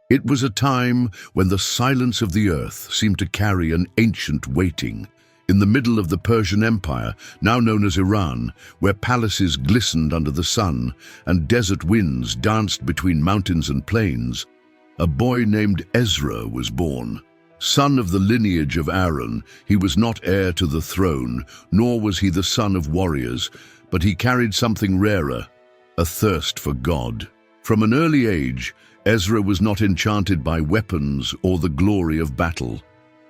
It was a time when the silence of the earth seemed to carry an ancient waiting. In the middle of the Persian Empire, now known as Iran, where palaces glistened under the sun and desert winds danced between mountains and plains, a boy named Ezra was born. Son of the lineage of Aaron, he was not heir to the throne, nor was he the son of warriors, but he carried something rarer, a thirst for God. From an early age, Ezra was not enchanted by weapons or the glory of battle.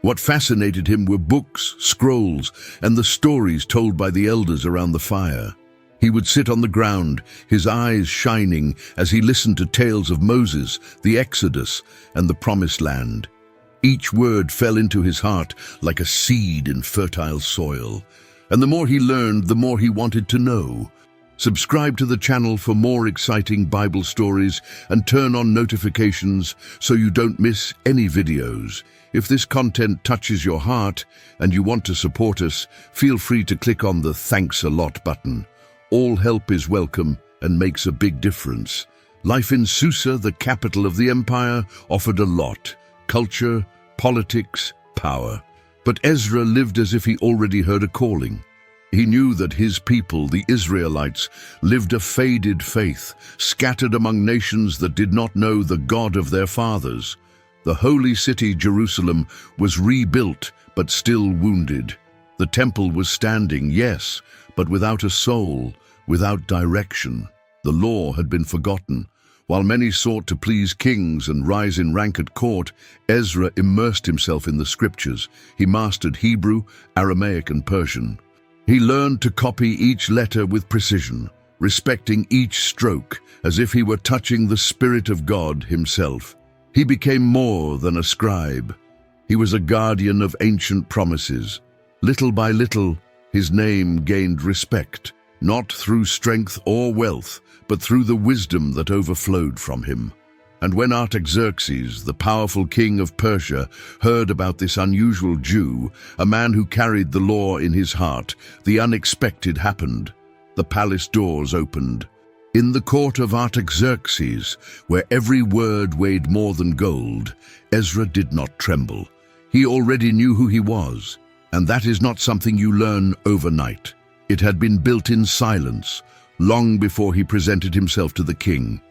What fascinated him were books, scrolls, and the stories told by the elders around the fire. He would sit on the ground, his eyes shining as he listened to tales of Moses, the Exodus, and the Promised Land. Each word fell into his heart like a seed in fertile soil. And the more he learned, the more he wanted to know. Subscribe to the channel for more exciting Bible stories and turn on notifications so you don't miss any videos. If this content touches your heart and you want to support us, feel free to click on the Thanks a Lot button. All help is welcome and makes a big difference. Life in Susa, the capital of the empire, offered a lot: culture, politics, power. But Ezra lived as if he already heard a calling. He knew that his people, the Israelites, lived a faded faith, scattered among nations that did not know the God of their fathers. The holy city, Jerusalem, was rebuilt, but still wounded. The temple was standing, yes, but without a soul, without direction. The law had been forgotten. While many sought to please kings and rise in rank at court, Ezra immersed himself in the scriptures. He mastered Hebrew, Aramaic, and Persian. He learned to copy each letter with precision, respecting each stroke as if he were touching the Spirit of God himself. He became more than a scribe. He was a guardian of ancient promises. Little by little, his name gained respect, not through strength or wealth, but through the wisdom that overflowed from him. And when Artaxerxes, the powerful king of Persia, heard about this unusual Jew, a man who carried the law in his heart, the unexpected happened. The palace doors opened. In the court of Artaxerxes, where every word weighed more than gold, Ezra did not tremble. He already knew who he was, and that is not something you learn overnight. It had been built in silence, long before he presented himself to the king.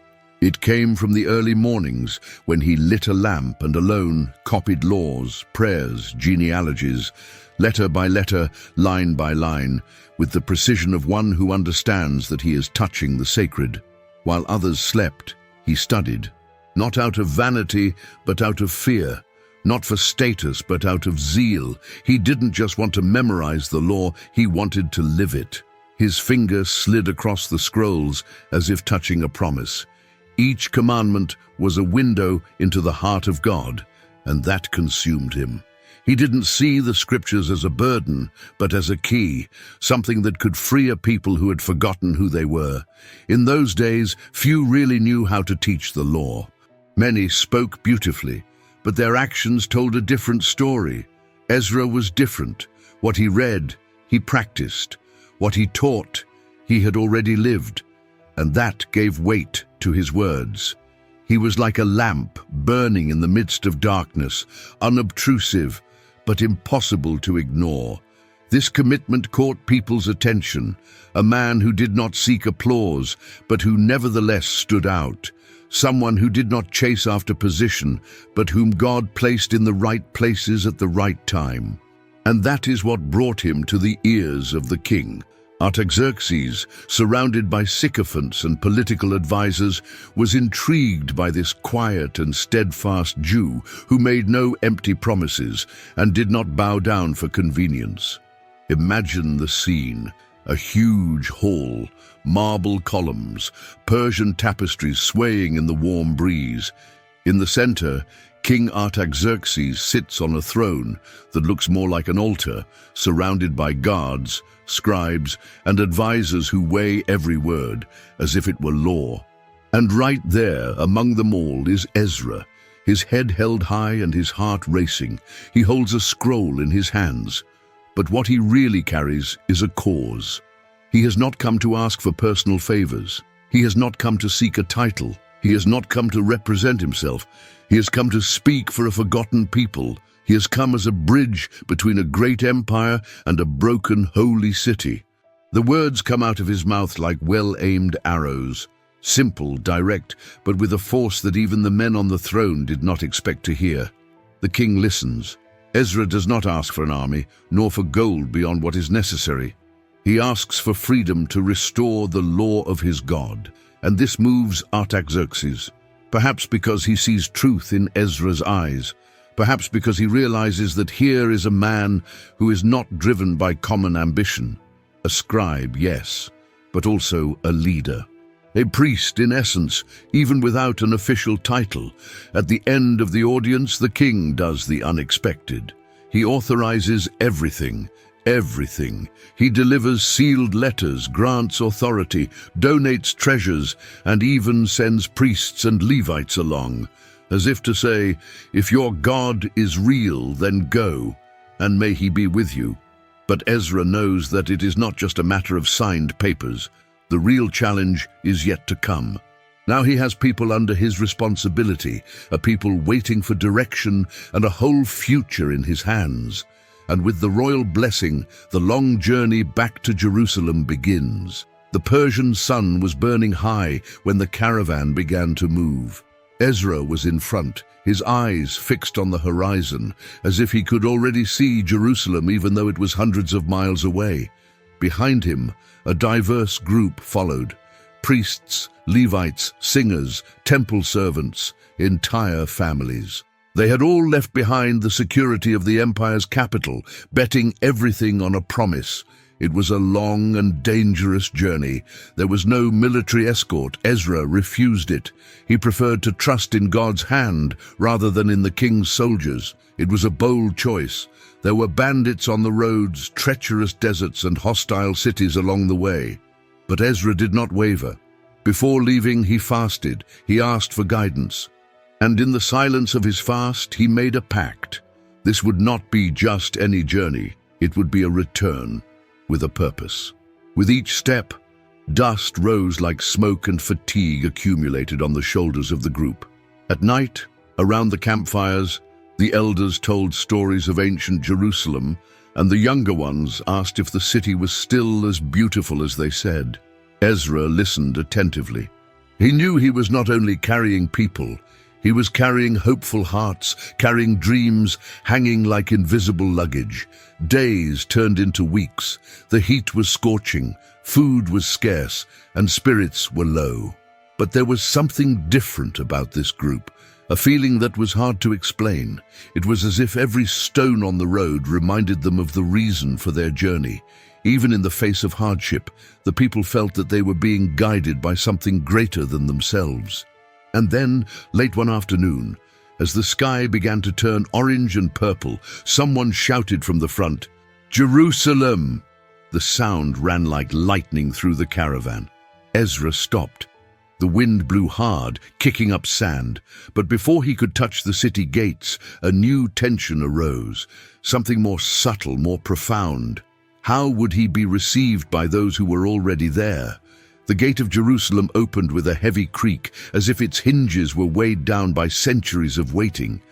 It came from the early mornings when he lit a lamp and alone copied laws, prayers, genealogies, letter by letter, line by line, with the precision of one who understands that he is touching the sacred. While others slept, he studied, not out of vanity, but out of fear, not for status, but out of zeal. He didn't just want to memorize the law, he wanted to live it. His finger slid across the scrolls as if touching a promise. Each commandment was a window into the heart of God, and that consumed him. He didn't see the scriptures as a burden, but as a key, something that could free a people who had forgotten who they were. In those days, few really knew how to teach the law. Many spoke beautifully, but their actions told a different story. Ezra was different. What he read, he practiced. What he taught, he had already lived, and that gave weight to his words. He was like a lamp burning in the midst of darkness, unobtrusive, but impossible to ignore. This commitment caught people's attention, a man who did not seek applause, but who nevertheless stood out, someone who did not chase after position, but whom God placed in the right places at the right time. And that is what brought him to the ears of the king. Artaxerxes, surrounded by sycophants and political advisors, was intrigued by this quiet and steadfast Jew who made no empty promises and did not bow down for convenience. Imagine the scene: a huge hall, marble columns, Persian tapestries swaying in the warm breeze. In the center, King Artaxerxes sits on a throne that looks more like an altar, surrounded by guards, scribes, and advisors who weigh every word, as if it were law. And right there, among them all, is Ezra, his head held high and his heart racing. He holds a scroll in his hands. But what he really carries is a cause. He has not come to ask for personal favors. He has not come to seek a title. He has not come to represent himself. He has come to speak for a forgotten people. He has come as a bridge between a great empire and a broken holy city. The words come out of his mouth like well-aimed arrows, simple, direct, but with a force that even the men on the throne did not expect to hear. The king listens. Ezra does not ask for an army, nor for gold beyond what is necessary. He asks for freedom to restore the law of his God, and this moves Artaxerxes, perhaps because he sees truth in Ezra's eyes, perhaps because he realizes that here is a man who is not driven by common ambition. A scribe, yes, but also a leader. A priest, in essence, even without an official title. At the end of the audience, the king does the unexpected. He authorizes everything. Everything. He delivers sealed letters, grants authority, donates treasures, and even sends priests and Levites along, as if to say, if your God is real, then go, and may he be with you. But Ezra knows that it is not just a matter of signed papers. The real challenge is yet to come. Now he has people under his responsibility, a people waiting for direction and a whole future in his hands. And with the royal blessing, the long journey back to Jerusalem begins. The Persian sun was burning high when the caravan began to move. Ezra was in front, his eyes fixed on the horizon, as if he could already see Jerusalem even though it was hundreds of miles away. Behind him, a diverse group followed. Priests, Levites, singers, temple servants, entire families. They had all left behind the security of the empire's capital, betting everything on a promise. It was a long and dangerous journey. There was no military escort. Ezra refused it. He preferred to trust in God's hand rather than in the king's soldiers. It was a bold choice. There were bandits on the roads, treacherous deserts, and hostile cities along the way. But Ezra did not waver. Before leaving, he fasted. He asked for guidance. And in the silence of his fast, he made a pact. This would not be just any journey. It would be a return with a purpose. With each step, dust rose like smoke and fatigue accumulated on the shoulders of the group. At night, around the campfires, the elders told stories of ancient Jerusalem, and the younger ones asked if the city was still as beautiful as they said. Ezra listened attentively. He knew he was not only carrying people, he was carrying hopeful hearts, carrying dreams, hanging like invisible luggage. Days turned into weeks. The heat was scorching, food was scarce, and spirits were low. But there was something different about this group, a feeling that was hard to explain. It was as if every stone on the road reminded them of the reason for their journey. Even in the face of hardship, the people felt that they were being guided by something greater than themselves. And then, late one afternoon, as the sky began to turn orange and purple, someone shouted from the front, "Jerusalem!" The sound ran like lightning through the caravan. Ezra stopped. The wind blew hard, kicking up sand, but before he could touch the city gates, a new tension arose, something more subtle, more profound. How would he be received by those who were already there? The gate of Jerusalem opened with a heavy creak, as if its hinges were weighed down by centuries of waiting.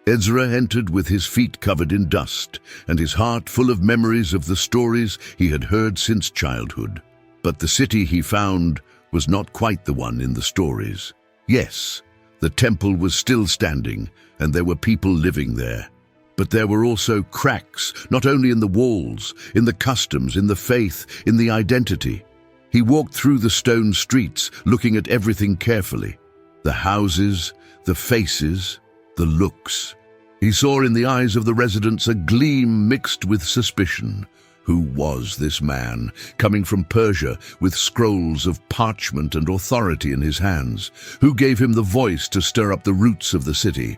Ezra entered with his feet covered in dust, and his heart full of memories of the stories he had heard since childhood. But the city he found was not quite the one in the stories. Yes, the temple was still standing, and there were people living there. But there were also cracks, not only in the walls, in the customs, in the faith, in the identity. He walked through the stone streets, looking at everything carefully. The houses, the faces, the looks. He saw in the eyes of the residents a gleam mixed with suspicion. Who was this man, coming from Persia with scrolls of parchment and authority in his hands? Who gave him the voice to stir up the roots of the city?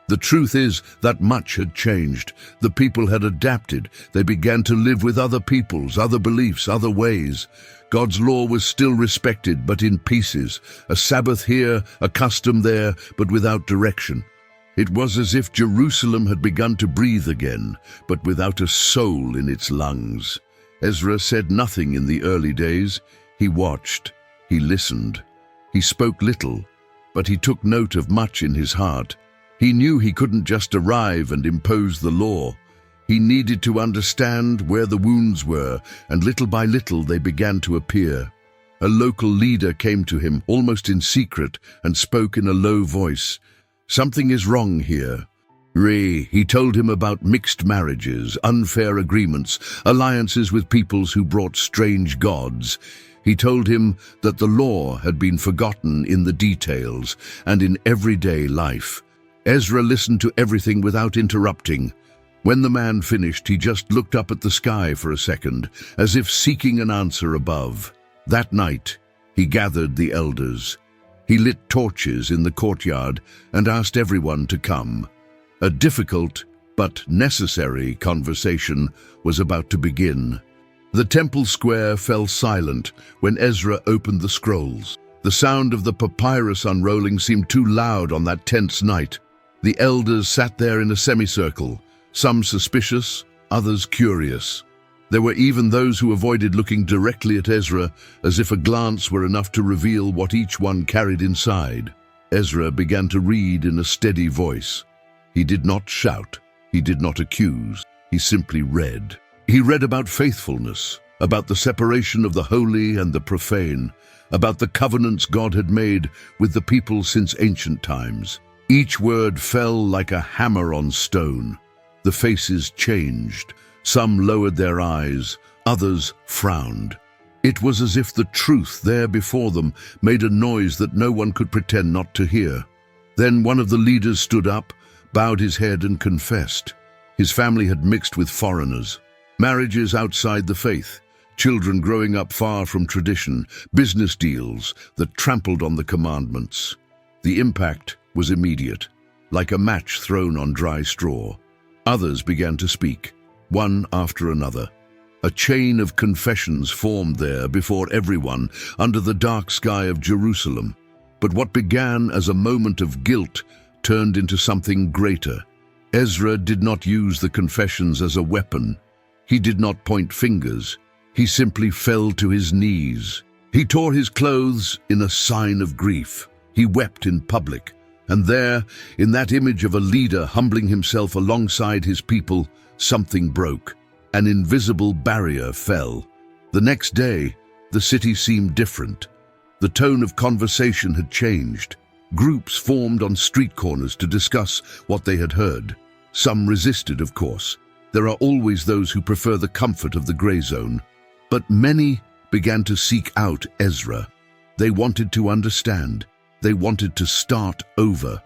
The truth is that much had changed. The people had adapted. They began to live with other peoples, other beliefs, other ways. God's law was still respected, but in pieces. A Sabbath here, a custom there, but without direction. It was as if Jerusalem had begun to breathe again, but without a soul in its lungs. Ezra said nothing in the early days. He watched. He listened. He spoke little. but he took note of much in his heart. He knew he couldn't just arrive and impose the law. He needed to understand where the wounds were, and little by little they began to appear. A local leader came to him, almost in secret, and spoke in a low voice. "Something is wrong here." He told him about mixed marriages, unfair agreements, alliances with peoples who brought strange gods. He told him that the law had been forgotten in the details and in everyday life. Ezra listened to everything without interrupting. When the man finished, he just looked up at the sky for a second, as if seeking an answer above. That night, he gathered the elders. He lit torches in the courtyard and asked everyone to come. A difficult but necessary conversation was about to begin. The temple square fell silent when Ezra opened the scrolls. The sound of the papyrus unrolling seemed too loud on that tense night. The elders sat there in a semicircle, some suspicious, others curious. There were even those who avoided looking directly at Ezra, as if a glance were enough to reveal what each one carried inside. Ezra began to read in a steady voice. He did not shout, he did not accuse, he simply read. He read about faithfulness, about the separation of the holy and the profane, about the covenants God had made with the people since ancient times. Each word fell like a hammer on stone. The faces changed. Some lowered their eyes, others frowned. It was as if the truth there before them made a noise that no one could pretend not to hear. Then one of the leaders stood up, bowed his head and confessed. His family had mixed with foreigners. Marriages outside the faith, children growing up far from tradition, business deals that trampled on the commandments. The impact was immediate, like a match thrown on dry straw. Others began to speak, one after another. A chain of confessions formed there before everyone under the dark sky of Jerusalem. But what began as a moment of guilt turned into something greater. Ezra did not use the confessions as a weapon. He did not point fingers. He simply fell to his knees. He tore his clothes in a sign of grief. He wept in public. And there, in that image of a leader humbling himself alongside his people, something broke. An invisible barrier fell. The next day, the city seemed different. The tone of conversation had changed. Groups formed on street corners to discuss what they had heard. Some resisted, of course. There are always those who prefer the comfort of the gray zone. But many began to seek out Ezra. They wanted to understand. They wanted to start over.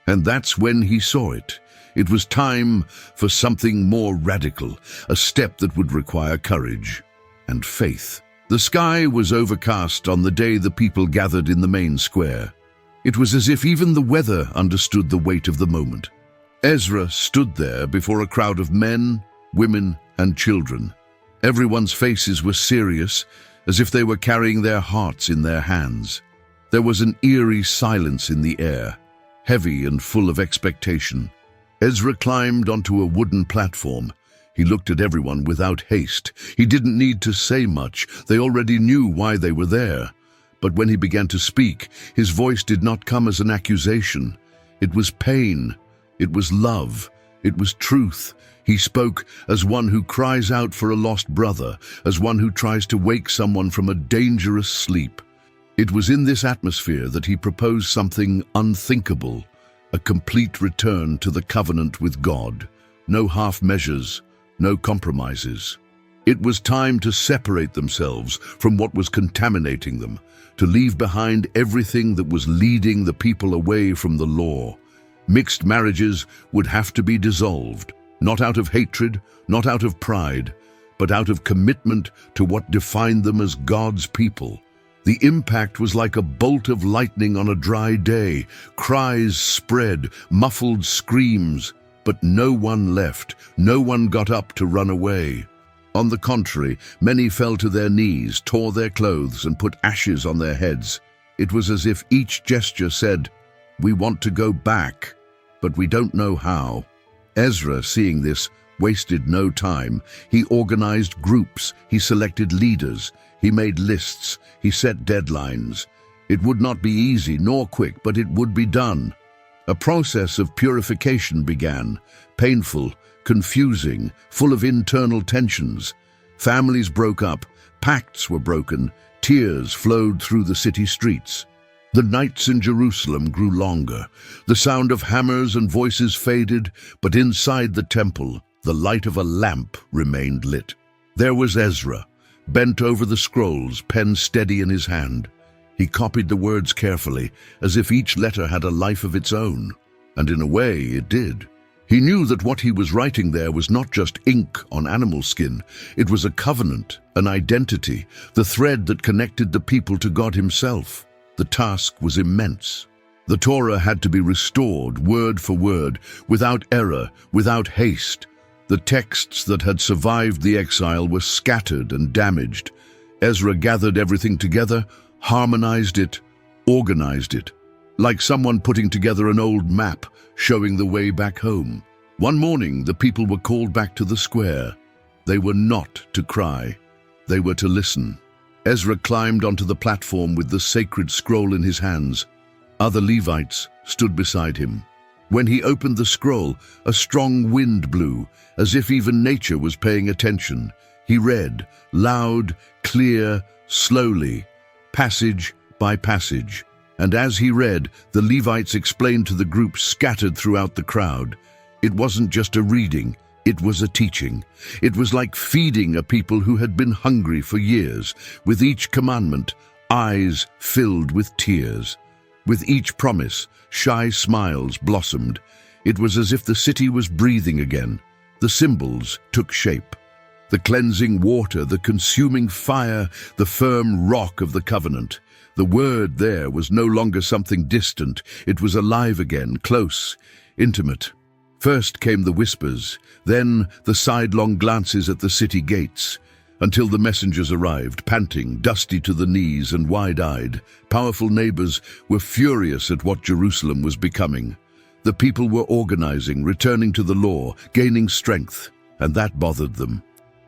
And that's when he saw it. It was time for something more radical, a step that would require courage and faith. The sky was overcast on the day the people gathered in the main square. It was as if even the weather understood the weight of the moment. Ezra stood there before a crowd of men, women, and children. Everyone's faces were serious, as if they were carrying their hearts in their hands. There was an eerie silence in the air, heavy and full of expectation. Ezra climbed onto a wooden platform. He looked at everyone without haste. He didn't need to say much. They already knew why they were there. But when he began to speak, his voice did not come as an accusation. It was pain. It was love. It was truth. He spoke as one who cries out for a lost brother, as one who tries to wake someone from a dangerous sleep. It was in this atmosphere that he proposed something unthinkable, a complete return to the covenant with God. No half measures, no compromises. It was time to separate themselves from what was contaminating them, to leave behind everything that was leading the people away from the law. Mixed marriages would have to be dissolved, not out of hatred, not out of pride, but out of commitment to what defined them as God's people. The impact was like a bolt of lightning on a dry day. Cries spread, muffled screams, but no one left. No one got up to run away. On the contrary, many fell to their knees, tore their clothes, and put ashes on their heads. It was as if each gesture said, "We want to go back, but we don't know how." Ezra, seeing this, wasted no time. He organized groups, he selected leaders, he made lists, he set deadlines. It would not be easy nor quick, but it would be done. A process of purification began, painful, confusing, full of internal tensions. Families broke up, pacts were broken, tears flowed through the city streets. The nights in Jerusalem grew longer. The sound of hammers and voices faded, but inside the temple, the light of a lamp remained lit. There was Ezra, bent over the scrolls, pen steady in his hand. He copied the words carefully, as if each letter had a life of its own. And in a way, it did. He knew that what he was writing there was not just ink on animal skin. It was a covenant, an identity, the thread that connected the people to God himself. The task was immense. The Torah had to be restored, word for word, without error, without haste. The texts that had survived the exile were scattered and damaged. Ezra gathered everything together, harmonized it, organized it, like someone putting together an old map, showing the way back home. One morning, the people were called back to the square. They were not to cry. They were to listen. Ezra climbed onto the platform with the sacred scroll in his hands. Other Levites stood beside him. When he opened the scroll, a strong wind blew, as if even nature was paying attention. He read, loud, clear, slowly, passage by passage. And as he read, the Levites explained to the group scattered throughout the crowd. It wasn't just a reading, it was a teaching. It was like feeding a people who had been hungry for years. With each commandment, eyes filled with tears. With each promise, shy smiles blossomed. It was as if the city was breathing again. The symbols took shape. The cleansing water, the consuming fire, the firm rock of the covenant. The word there was no longer something distant. It was alive again, close, intimate. First came the whispers, then the sidelong glances at the city gates, until the messengers arrived, panting, dusty to the knees and wide-eyed. Powerful neighbors were furious at what Jerusalem was becoming. The people were organizing, returning to the law, gaining strength, and that bothered them.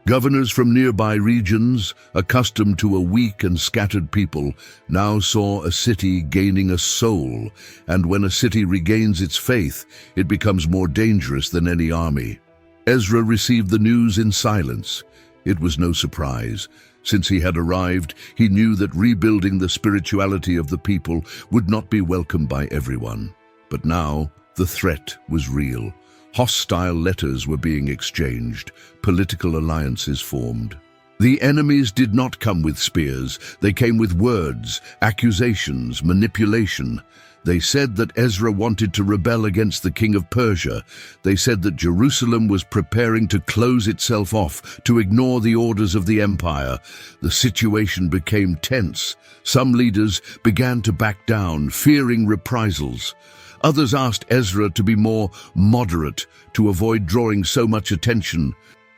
Governors from nearby regions, accustomed to a weak and scattered people, now saw a city gaining a soul, and when a city regains its faith, it becomes more dangerous than any army. Ezra received the news in silence. It was no surprise. Since he had arrived, he knew that rebuilding the spirituality of the people would not be welcomed by everyone. But now, the threat was real. Hostile letters were being exchanged, political alliances formed. The enemies did not come with spears, they came with words, accusations, manipulation. They said that Ezra wanted to rebel against the king of Persia. They said that Jerusalem was preparing to close itself off, to ignore the orders of the empire. The situation became tense. Some leaders began to back down, fearing reprisals. Others asked Ezra to be more moderate, to avoid drawing so much attention.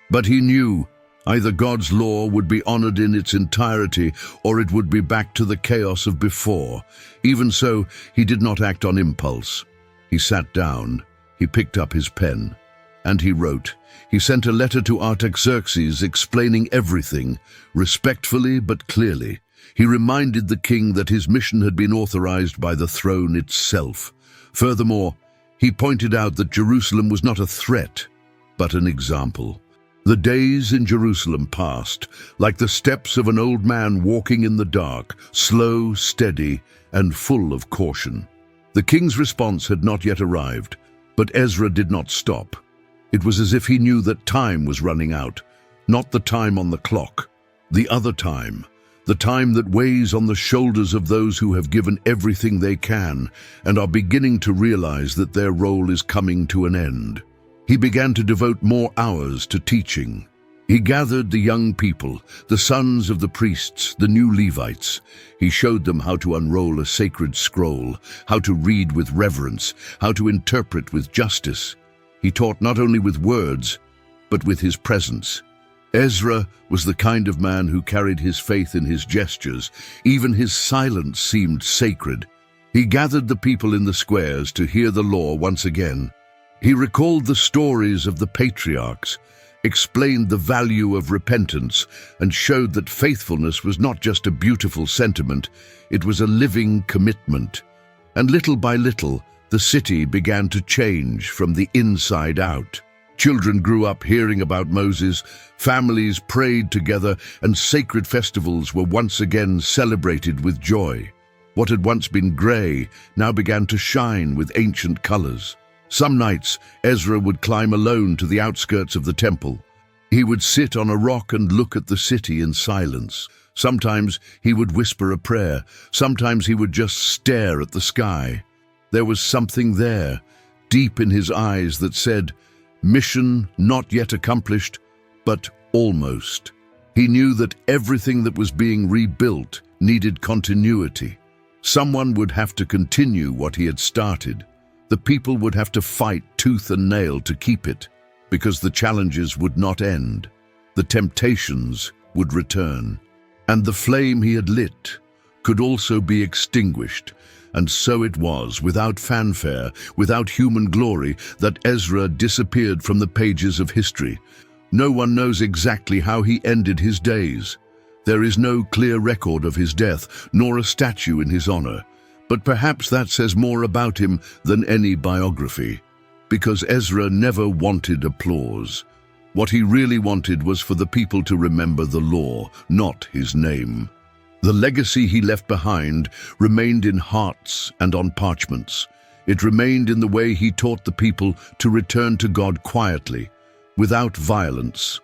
But he knew either God's law would be honored in its entirety, or it would be back to the chaos of before. Even so, he did not act on impulse. He sat down, he picked up his pen, and he wrote. He sent a letter to Artaxerxes explaining everything, respectfully but clearly. He reminded the king that his mission had been authorized by the throne itself. Furthermore, he pointed out that Jerusalem was not a threat, but an example. The days in Jerusalem passed, like the steps of an old man walking in the dark, slow, steady, and full of caution. The king's response had not yet arrived, but Ezra did not stop. It was as if he knew that time was running out, not the time on the clock, the other time. The time that weighs on the shoulders of those who have given everything they can and are beginning to realize that their role is coming to an end. He began to devote more hours to teaching. He gathered the young people, the sons of the priests, the new Levites. He showed them how to unroll a sacred scroll, how to read with reverence, how to interpret with justice. He taught not only with words, but with his presence. Ezra was the kind of man who carried his faith in his gestures. Even his silence seemed sacred. He gathered the people in the squares to hear the law once again. He recalled the stories of the patriarchs, explained the value of repentance, and showed that faithfulness was not just a beautiful sentiment, it was a living commitment. And little by little, the city began to change from the inside out. Children grew up hearing about Moses, families prayed together, and sacred festivals were once again celebrated with joy. What had once been grey now began to shine with ancient colors. Some nights, Ezra would climb alone to the outskirts of the temple. He would sit on a rock and look at the city in silence. Sometimes he would whisper a prayer. Sometimes he would just stare at the sky. There was something there, deep in his eyes, that said, "Mission not yet accomplished, but almost." He knew that everything that was being rebuilt needed continuity. Someone would have to continue what he had started. The people would have to fight tooth and nail to keep it, because the challenges would not end. The temptations would return. And the flame he had lit could also be extinguished. And so it was, without fanfare, without human glory, that Ezra disappeared from the pages of history. No one knows exactly how he ended his days. There is no clear record of his death, nor a statue in his honor. But perhaps that says more about him than any biography, because Ezra never wanted applause. What he really wanted was for the people to remember the law, not his name. The legacy he left behind remained in hearts and on parchments. It remained in the way he taught the people to return to God quietly, without violence,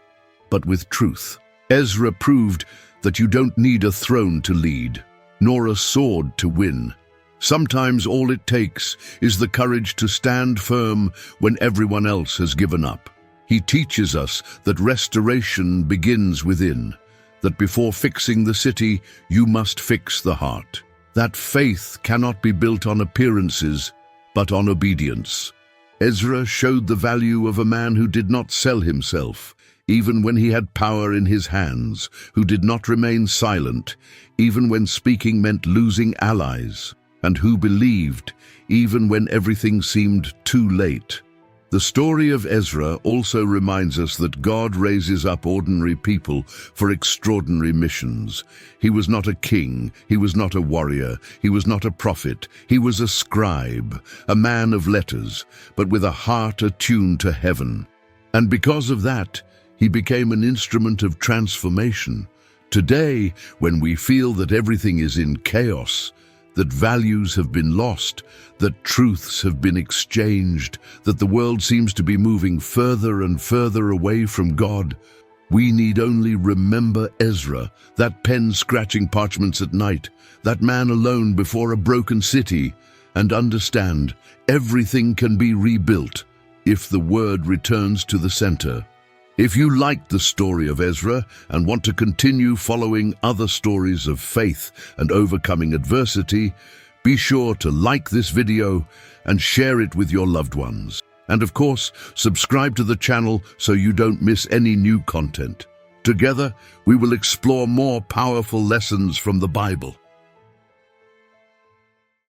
but with truth. Ezra proved that you don't need a throne to lead, nor a sword to win. Sometimes all it takes is the courage to stand firm when everyone else has given up. He teaches us that restoration begins within, that before fixing the city, you must fix the heart. That faith cannot be built on appearances, but on obedience. Ezra showed the value of a man who did not sell himself, even when he had power in his hands, who did not remain silent, even when speaking meant losing allies, and who believed, even when everything seemed too late. The story of Ezra also reminds us that God raises up ordinary people for extraordinary missions. He was not a king, he was not a warrior, he was not a prophet, he was a scribe, a man of letters, but with a heart attuned to heaven. And because of that, he became an instrument of transformation. Today, when we feel that everything is in chaos, that values have been lost, that truths have been exchanged, that the world seems to be moving further and further away from God, we need only remember Ezra, that pen scratching parchments at night, that man alone before a broken city, and understand everything can be rebuilt if the word returns to the center. If you liked the story of Ezra and want to continue following other stories of faith and overcoming adversity, be sure to like this video and share it with your loved ones. And of course, subscribe to the channel so you don't miss any new content. Together, we will explore more powerful lessons from the Bible.